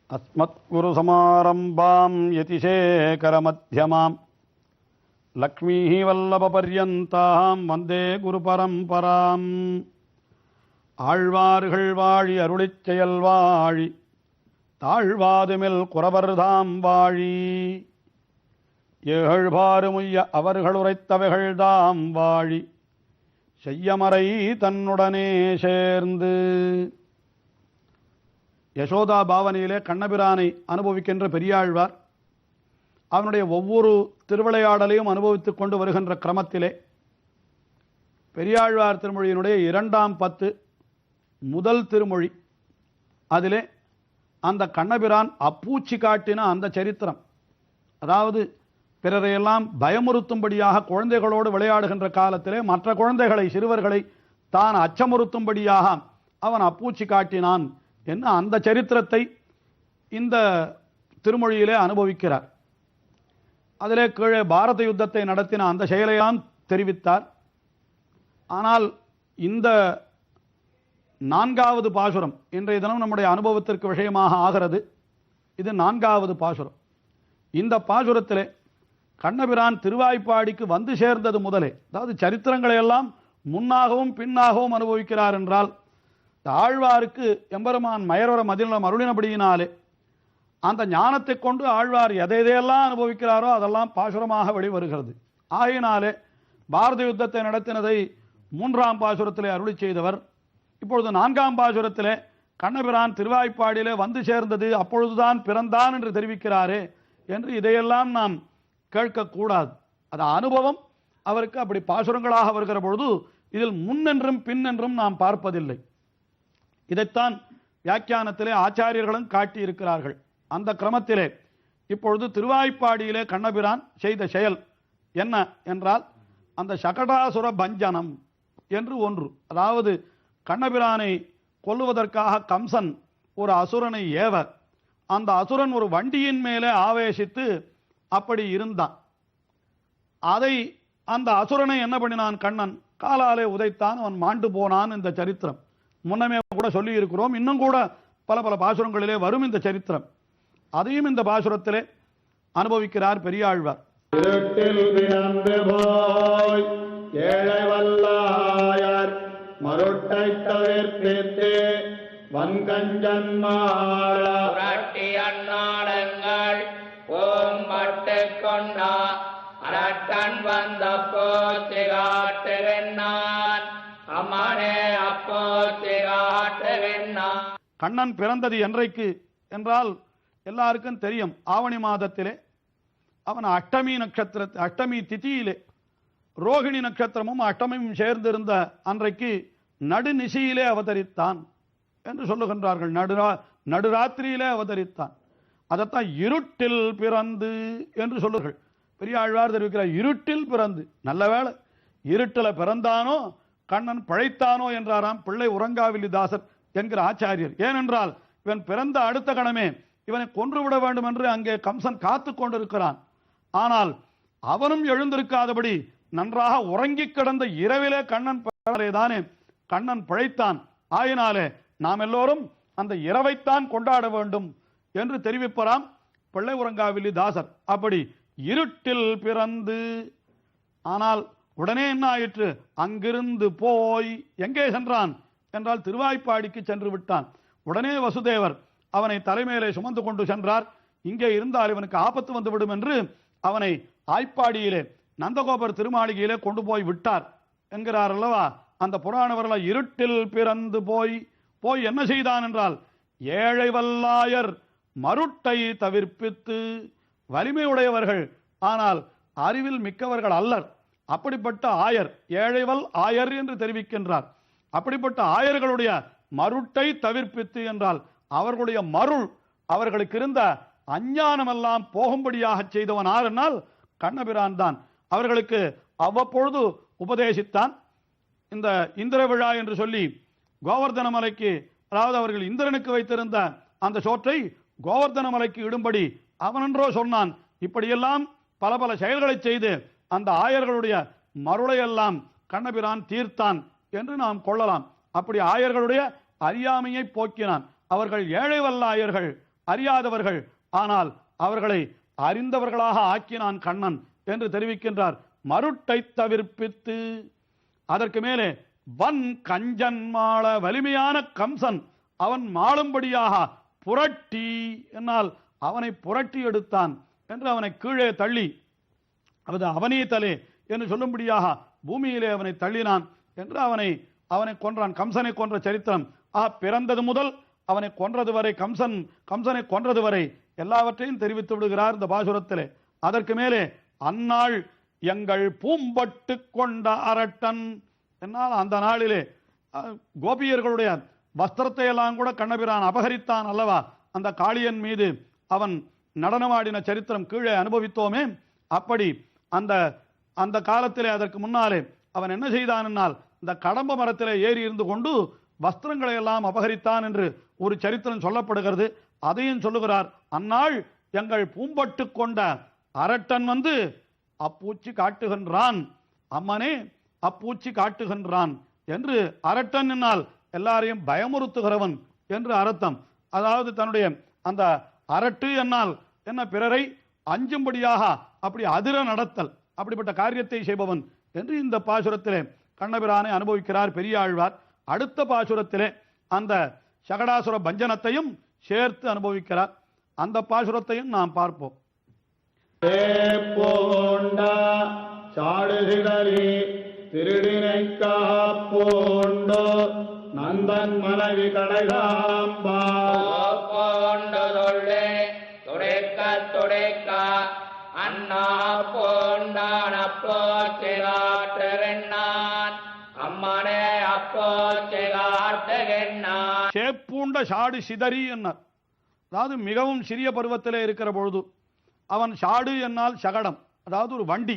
अस्मत्गुरुसमारम्भां यतिशेखरमध्यमां लक्ष्मीः वल्लभपर्यन्तां वन्दे गुरुपरम्पराम् ஆழ்வார்கள் வாழி அருளிச் செயல் வாழி தாழ்வாதுமில் குறவர்தாம் வாழி ஏழ்பாறுமுய்ய அவர்கள் உரைத்தவைகள்தாம் வாழி செய்யமறை தன்னுடனே சேர்ந்து. யசோதா பாவனையிலே கண்ணபிரானை அனுபவிக்கின்ற பெரியாழ்வார் அவனுடைய ஒவ்வொரு திருவிளையாடலையும் அனுபவித்துக் கொண்டு வருகின்ற கிரமத்திலே பெரியாழ்வார் திருமொழியினுடைய 2ஆம் 10 முதல் திருமொழி, அதிலே அந்த கண்ணபிரான் அப்பூச்சி காட்டின அந்த சரித்திரம், அதாவது பிறரையெல்லாம் பயமுறுத்தும்படியாக குழந்தைகளோடு விளையாடுகின்ற காலத்திலே மற்ற குழந்தைகளை சிறுவர்களை தான் அச்சமுறுத்தும்படியாக அவன் அப்பூச்சி காட்டினான் என்ன அந்த சரித்திரத்தை இந்த திருமொழியிலே அனுபவிக்கிறார். அதிலே கீழே பாரத யுத்தத்தை நடத்தின அந்த செயலையான் தெரிவித்தார். ஆனால் இந்த 4வது பாசுரம் இன்றைய தினம் நம்முடைய அனுபவத்திற்கு விஷயமாக ஆகிறது. இது 4வது பாசுரம். இந்த பாசுரத்திலே கண்ணபிரான் திருவாய்ப்பாடிக்கு வந்து சேர்ந்தது முதலே, அதாவது சரித்திரங்களை எல்லாம் முன்னாகவும் பின்னாகவும் அனுபவிக்கிறார் என்றால், ஆழ்வாருக்கு எம்பெருமான் மயர்வர மதிநலம் அருளினபடியினாலே அந்த ஞானத்தை கொண்டு ஆழ்வார் எதையெல்லாம் அனுபவிக்கிறாரோ அதெல்லாம் பாசுரமாக வெளிவருகிறது. ஆகையினாலே பாரத யுத்தத்தை நடத்தினதை 3ஆம் பாசுரத்திலே அருளி செய்தவர் இப்பொழுது 4ஆம் பாசுரத்திலே கண்ணபிரான் திருவாய்ப்பாடியிலே வந்து சேர்ந்தது அப்பொழுதுதான் பிறந்தான் என்று தெரிவிக்கிறாரே என்று இதையெல்லாம் நாம் கேட்கக்கூடாது. அது அனுபவம் அவருக்கு அப்படி பாசுரங்களாக வருகிற பொழுது இதில் முன்னென்றும் பின்னென்றும் நாம் பார்ப்பதில்லை. இதைத்தான் வியாக்கியானத்திலே ஆச்சாரியர்களும் காட்டியிருக்கிறார்கள். அந்த கிரமத்திலே இப்பொழுது திருவாய்ப்பாடியிலே கண்ணபிரான் செய்த செயல் என்ன என்றால், அந்த சகடாசுர பஞ்சனம் என்று ஒன்று, அதாவது கண்ணபிரானை கொல்லுவதற்காக கம்சன் ஒரு அசுரனை ஏவ அந்த அசுரன் ஒரு வண்டியின் மேலே ஆவேசித்து அப்படி இருந்தான். அதை அந்த அசுரனை என்ன பண்ணினான், கண்ணன் காலாலே உதைத்தான், அவன் மாண்டு போனான். இந்த சரித்திரம் முன்னமே கூட சொல்லி இருக்கிறோம். இன்னும் கூட பல பல பாசுரங்களிலே வரும் இந்த சரித்திரம். அதையும் இந்த பாசுரத்திலே அனுபவிக்கிறார் பெரியாழ்வார். மருட்டை தவிர்த்து வன்கஞ்சன்மாடங்கள் ஓம்பட்டு கொண்டா அரட்டன் வந்த போத்தி காட்டுகின்றான் அம்மனே அப்போத்தி காட்டுகின்றான். கண்ணன் பிறந்தது என்றைக்கு என்றால் எல்லாருக்கும் தெரியும். ஆவணி மாதத்திலே அவன் அஷ்டமி நட்சத்திர அஷ்டமி திதியிலே ரோகிணி நட்சத்திரமும் அஷ்டமியும் சேர்ந்திருந்த அன்றைக்கு நடுநிசியிலே அவதரித்தான் என்று சொல்லுகின்றார்கள். நடுராத்திரியிலே அவதரித்தான். அதைத்தான் இருட்டில் பிறந்து என்று சொல்லுங்கள். பெரியாழ்வார் தெரிவிக்கிறார், இருட்டில் பிறந்து. நல்ல வேளை இருட்டில் பிறந்தானோ கண்ணன் பழைத்தானோ என்றாராம் பிள்ளை உறங்காவில்லிதாசர் என்கிற ஆச்சாரியர். ஏனென்றால் இவன் பிறந்த அடுத்த கணமே இவனை கொன்றுவிட வேண்டும் என்று அங்கே கம்சன் காத்து கொண்டிருக்கிறான். ஆனால் அவனும் எழுந்திருக்காதபடி நன்றாக உறங்கி கிடந்த இரவிலே கண்ணன் தானே கண்ணன் பிழைத்தான். ஆயினாலே நாம் எல்லோரும் அந்த இரவைத்தான் கொண்டாட வேண்டும் என்று தெரிவிப்பறாம் பிள்ளை உறங்காவில்லி தாசர். அப்படி இருட்டில் பிறந்து, ஆனால் உடனே என்ன ஆயிற்று, அங்கிருந்து போய் எங்கே சென்றான் என்றால் திருவாய்ப்பாடிக்கு சென்று விட்டான். உடனே வசுதேவர் அவனை தலைமையிலே சுமந்து கொண்டு சென்றார். இங்கே இருந்தால் இவனுக்கு ஆபத்து வந்துவிடும் என்று அவனை ஆய்ப்பாடியிலே நந்தகோபர் திருமாளிகையிலே கொண்டு போய் விட்டார் என்கிறார் அல்லவா அந்த புராண வரலாறு. இருட்டில் பிறந்து போய் போய் என்ன செய்தான் என்றால், ஏழை வல்லாயர் மருட்டை தவிர்ப்பித்து, வலிமையுடையவர்கள் ஆனால் அறிவில் மிக்கவர்கள் அல்லர், அப்படிப்பட்ட ஆயர், ஏழைவல் ஆயர் என்று தெரிவிக்கின்றார். அப்படிப்பட்ட ஆயர்களுடைய மருட்டை தவிர்ப்பித்து என்றால் அவர்களுடைய மருள், அவர்களுக்கு இருந்த அஞ்ஞானமெல்லாம் போகும்படியாக செய்தவன் ஆர் என்னால் கண்ணபிரான் தான். அவர்களுக்கு அவ்வப்பொழுது உபதேசித்தான். இந்த இந்திர விழா என்று சொல்லி கோவர்தன மலைக்கு, அதாவது அவர்கள் இந்திரனுக்கு வைத்திருந்த அந்த சோற்றை கோவர்தன மலைக்கு இடும்படி அவனென்றோ சொன்னான். இப்படியெல்லாம் பல பல செயல்களை செய்து அந்த ஆயர்களுடைய மருளையெல்லாம் கண்ணபிரான் தீர்த்தான் என்று நாம் கொள்ளலாம். அப்படி ஆயர்களுடைய அறியாமையை போக்கினான். அவர்கள் ஏழை வல்ல ஆயர்கள், அறியாதவர்கள், ஆனால் அவர்களை அறிந்தவர்களாக ஆக்கினான் கண்ணன் என்று தெரிவிக்கின்றார். மருட்டை தவிர்ப்பித்து, அதற்கு மேலே வன் கஞ்சன் மாள, வலிமையான கம்சன் அவன் மாளும்படியாக புரட்டி, என்னால் அவனை புரட்டி எடுத்தான் என்று அவனை கீழே தள்ளி, அது அவனீதலே என்று சொல்லும்படியாக பூமியிலே அவனை தள்ளினான் என்று அவனை கொன்றான். கம்சனை கொன்ற சரித்திரம் பிறந்தது முதல் அவனை கொன்றது வரை, கம்சனை கொன்றது வரை எல்லாவற்றையும் தெரிவித்து விடுகிறார் இந்த பாசுரத்திலே. அதற்கு மேலே அந்நாள் எங்கள் பூம்பட்டு கொண்ட அரட்டன், என்னால் அந்த நாளிலே கோபியர்களுடைய வஸ்திரத்தை எல்லாம் கூட கண்ணபிரான் அபகரித்தான் அல்லவா, அந்த காளியன் மீது அவன் நடனமாடின சரித்திரம் கீழே அனுபவித்தோமே. அப்படி அந்த காலத்திலே அதற்கு முன்னாலே அவன் என்ன செய்தான் என்னால், இந்த கடம்ப மரத்திலே ஏறி இருந்து கொண்டு வஸ்திரங்களை எல்லாம் அபகரித்தான் என்று ஒரு சரித்திரம் சொல்லப்படுகிறது. அதையும் சொல்லுகிறார். அந்நாள் எங்கள் பூம்பட்டு கொண்ட அரட்டன் வந்து அப்பூச்சி காட்டுகின்றான், அம்மனே அப்பூச்சி காட்டுகின்றான் என்று. அரட்டன் என்னால் எல்லாரையும் பயமுறுத்துகிறவன் என்று அர்த்தம். அதாவது தன்னுடைய அந்த அரட்டு என்னால் என்ன, பிறரை அஞ்சும்படியாக அப்படி அதிர நடத்தல், அப்படிப்பட்ட காரியத்தை செய்பவன் என்று இந்த பாசுரத்திலே கண்ணபிரானை அனுபவிக்கிறார் பெரியாழ்வார். அடுத்த பாசுரத்திலே அந்த சகடாசுர பஞ்சனத்தையும் சேர்த்து அனுபவிக்கிறார். அந்த பாசுரத்தையும் நாம் பார்ப்போம். திருடினைக்கா போண்டோ நந்தன் மனைவி கடைகாம்பா போண்டதொள்ளே துடைக்க துடைக்க அண்ணா போண்டான் அப்போச்சு காட்டுகின்றான், அம்மனே அப்போச்சு காட்டுகின்றான். சேப்பூண்ட சாடு சிதறி என்னார். அதாவது மிகவும் சிறிய பருவத்திலே இருக்கிற பொழுது அவன் சாடு என்னால் சகடம், அதாவது ஒரு வண்டி.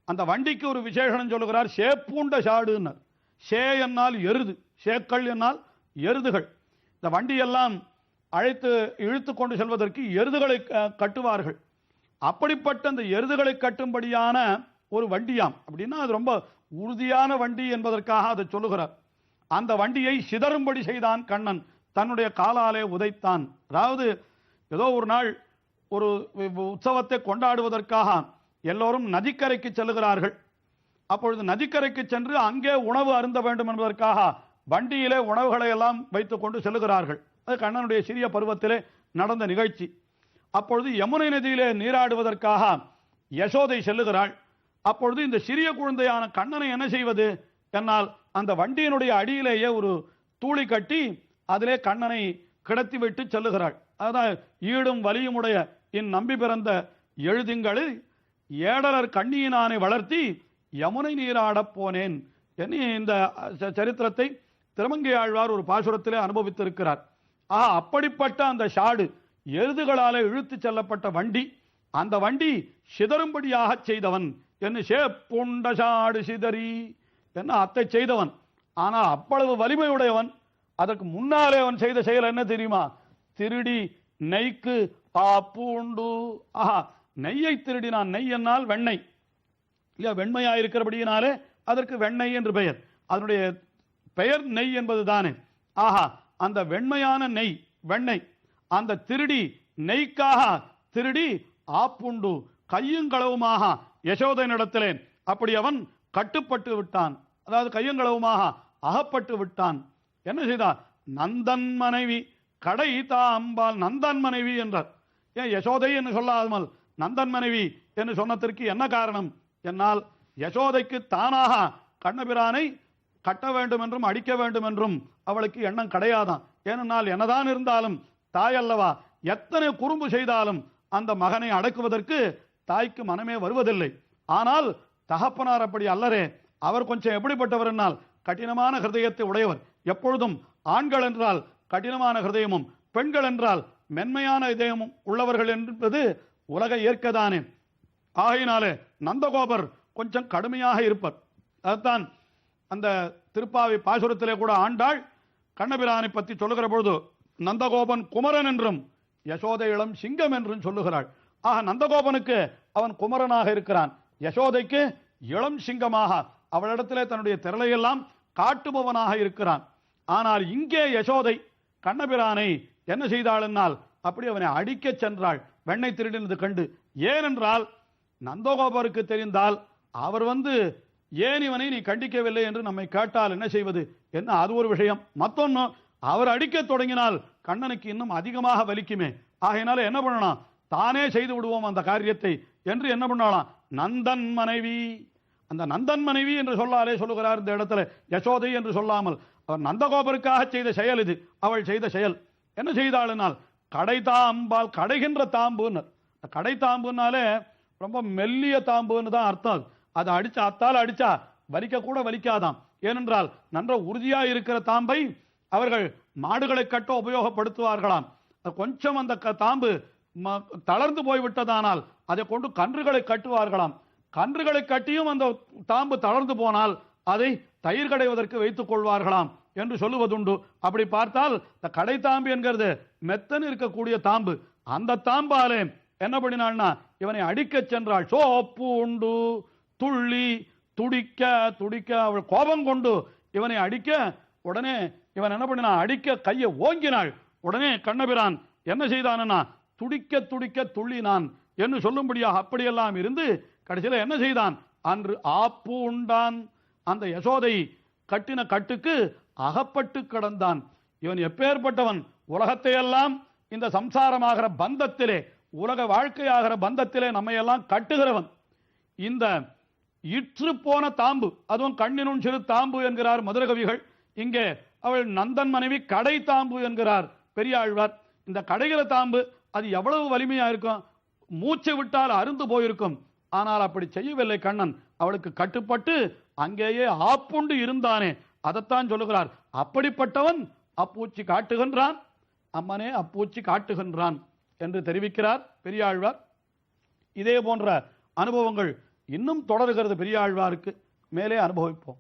அந்த வண்டிக்கு ஒரு விசேஷனம் சொல்லுகிறார், சேப்பூண்ட சாடுன்னார். சே என்னால் எருது, சேக்கள் என்னால் எருதுகள். இந்த வண்டியெல்லாம் அழைத்து இழுத்து கொண்டு செல்வதற்கு எருதுகளை கட்டுவார்கள். அப்படிப்பட்ட அந்த எருதுகளை கட்டும்படியான ஒரு வண்டியாம். அப்படின்னா அது ரொம்ப உறுதியான வண்டி என்பதற்காக அதை சொல்லுகிறார். அந்த வண்டியை சிதறும்படி செய்தான் கண்ணன், தன்னுடைய காலாலே உதைத்தான். அதாவது ஏதோ ஒரு நாள் ஒரு உற்சவத்தை கொண்டாடுவதற்காக எல்லோரும் நதிக்கரைக்கு செல்லுகிறார்கள். அப்பொழுது நதிக்கரைக்கு சென்று அங்கே உணவு அருந்த வேண்டும் என்பதற்காக வண்டியிலே உணவுகளை எல்லாம் வைத்துக் கொண்டு செல்லுகிறார்கள். அது கண்ணனுடைய சிறிய பருவத்திலே நடந்த நிகழ்ச்சி. அப்பொழுது யமுனை நதியிலே நீராடுவதற்காக யசோதை செல்லுகிறாள். அப்பொழுது இந்த சிறிய குழந்தையான கண்ணனை என்ன செய்வது என்னால், அந்த வண்டியினுடைய அடியிலேயே ஒரு தூளி கட்டி அதிலே கண்ணனை கிடத்தி விட்டு செல்லுகிறாள். அதாவது ஈடும் வலியுமுடைய இந்நம்பி பிறந்த எழுதிங்களில் ஏடலர் கண்ணியினானை வளர்த்தி யமுனை நீராடப் போனேன் என்று இந்த சரித்திரத்தை திருமங்கை ஆழ்வார் ஒரு பாசுரத்திலே அனுபவித்திருக்கிறார். அப்படிப்பட்ட அந்த ஷாடு, எருதுகளாலே இழுத்து செல்லப்பட்ட வண்டி, அந்த வண்டி சிதறும்படியாக செய்தவன் என்று சேப்புண்ட ஷாடு சிதறி என்ன அத்தை செய்தவன். ஆனால் அவ்வளவு வலிமையுடையவன். அதற்கு முன்னாலே அவன் செய்த செயல் என்ன தெரியுமா? திருடி நெய்க்கு பூண்டு. நெய்யை திருடினான். நெய் என்னால் வெண்ணெய் இல்லையா, வெண்மையாக இருக்கிறபடியினாலே அதற்கு வெண்ணெய் என்று பெயர். அதனுடைய பெயர் நெய் என்பது தானே. அந்த வெண்மையான நெய், வெண்ணெய், அந்த திருடி நெய்க்காக திருடி ஆப்புண்டு கையுங்களவுமாக யசோதனிடத்திலே அப்படி அவன் கட்டுப்பட்டு விட்டான். அதாவது கையுங்களவுமாக அகப்பட்டு விட்டான். என்ன செய்தார்? நந்தன் மனைவி கடை தாம்பால் நந்தன் மனைவி என்றார். ஏன் யசோதை என்று சொல்லாமல் நந்தன் மனைவி என்று சொன்னதற்கு என்ன காரணம் என்னால், யசோதைக்கு தானாக கண்ணபிரானை கட்ட வேண்டும் என்றும் அடிக்க வேண்டும் என்றும் அவளுக்கு எண்ணம் கிடையாதான். ஏனென்றால் என்னதான் இருந்தாலும் தாய் அல்லவா, எத்தனை குறும்பு செய்தாலும் அந்த மகனை அடக்குவதற்கு தாய்க்கு மனமே வருவதில்லை. ஆனால் தகப்பனார் அப்படி அல்லரே. அவர் கொஞ்சம் எப்படிப்பட்டவர் என்னால் கடினமான ஹிருதயத்தை உடையவர். எப்பொழுதும் ஆண்கள் என்றால் கடினமான ஹிருதயமும் பெண்கள் என்றால் மென்மையான இதயமும் உள்ளவர்கள் என்பது உலக இயற்கைதானே. ஆகையினாலே நந்தகோபர் கொஞ்சம் கடுமையாக இருப்பர். அதுதான் அந்த திருப்பாவை பாசுரத்திலே கூட ஆண்டாள் கண்ணபிரானை பற்றி சொல்லுகிற பொழுது நந்தகோபன் குமரன் என்றும் யசோதை இளம் சிங்கம் என்றும் சொல்லுகிறாள். நந்தகோபனுக்கு அவன் குமரனாக இருக்கிறான், யசோதைக்கு இளம் சிங்கமாக அவளிடத்திலே தன்னுடைய திரளையெல்லாம் காட்டுபவனாக இருக்கிறான். ஆனால் இங்கே யசோதை கண்ணபிரானை என்ன செய்தாள் என்னால் அப்படி அவனை அடிக்க சென்றாள் வெண்ணெய் திருடினது கண்டு. ஏனென்றால் நந்தகோபருக்கு தெரிந்தால் அவர் ஏன் இவனை நீ கண்டிக்கவில்லை என்று நம்மை கேட்டால் என்ன செய்வது என்ன, அது ஒரு விஷயம். மத்தொன்னு, அவர் அடிக்க தொடங்கினால் கண்ணனுக்கு இன்னும் அதிகமாக வலிக்குமே. ஆகையினால என்ன பண்ணலாம், தானே செய்து விடுவோம் அந்த காரியத்தை என்று என்ன பண்ணலாம், நந்தன் மனைவி. அந்த நந்தன் மனைவி என்று சொல்லாலே சொல்லுகிறார் இந்த இடத்துல, யசோதை என்று சொல்லாமல். அவர் நந்தகோபருக்காக செய்த செயல் இது. அவள் செய்த செயல் என்ன செய்தாள்னால், கடைதாம்பால், கடைகின்ற தாம்புன்னு. கடைத்தாம்புனாலே ரொம்ப மெல்லிய தாம்புன்னு தான் அர்த்தம். அதை அடிச்சா, அத்தால் அடிச்சா வலிக்க கூட வலிக்காதாம். ஏனென்றால் நன்ற உறுதியா இருக்கிற தாம்பை அவர்கள் மாடுகளை கட்ட உபயோகப்படுத்துவார்களாம். கொஞ்சம் அந்த தாம்பு தளர்ந்து போய்விட்டதானால் அதை கொண்டு கன்றுகளை கட்டுவார்களாம். கன்றுகளை கட்டியும் அந்த தாம்பு தளர்ந்து போனால் அதை தயிர் கடைவதற்கு வைத்துக் கொள்வார்களாம் என்று சொல்லுவதுண்டு. அப்படி பார்த்தால் இந்த கடை தாம்பு என்கிறது மெத்தன் இருக்கக்கூடிய தாம்பு. அந்த தாம்பாலே என்ன பண்ணினாள்னா இவனை அடிக்க சென்றாள். சோப்பு உண்டு துள்ளி துடிக்க துடிக்க அவள் கோபம் கொண்டு இவனை அடிக்க, உடனே இவன் என்ன பண்ணினான், அடிக்க கையை ஓங்கினாள். உடனே கண்ணபிரான் என்ன செய்தானா, துடிக்க துடிக்க துள்ளினான் என்று சொல்லும்படியாக அப்படியெல்லாம் இருந்து கடைசியில் என்ன செய்தான், அன்று ஆப்பு உண்டான். அந்த யசோதை கட்டின கட்டுக்கு அகப்பட்டு கிடந்தான். இவன் எப்பேற்பட்டவன், உலகத்தையெல்லாம் இந்த சம்சாரமாகிற பந்தத்திலே, உலக வாழ்க்கையாகிற பந்தத்திலே நம்மையெல்லாம் கட்டுகிறவன். இந்த இற்று போன தாம்பு, அதுவும் கண்ணினும் சிறு தாம்பு என்கிறார் மதுரகவிகள். இங்கே அவள் நந்தன் மனைவி கடை தாம்பு என்கிறார் பெரியாழ்வார். இந்த கடைகிற தாம்பு அது எவ்வளவு வலிமையா இருக்கும், மூச்சு விட்டால் அருந்து போயிருக்கும். ஆனால் அப்படி செய்யவில்லை கண்ணன். அவளுக்கு கட்டுப்பட்டு அங்கேயே ஆப்புண்டு இருந்தானே, அதைத்தான் சொல்லுகிறார். அப்படிப்பட்டவன் அப்பூச்சி காட்டுகின்றான், அம்மனே அப்பூச்சி காட்டுகின்றான் என்று தெரிவிக்கிறார் பெரியாழ்வார். இதே போன்ற அனுபவங்கள் இன்னும் தொடர்கிறது பெரியாழ்வாருக்கு. மேலே அனுபவிப்போம்.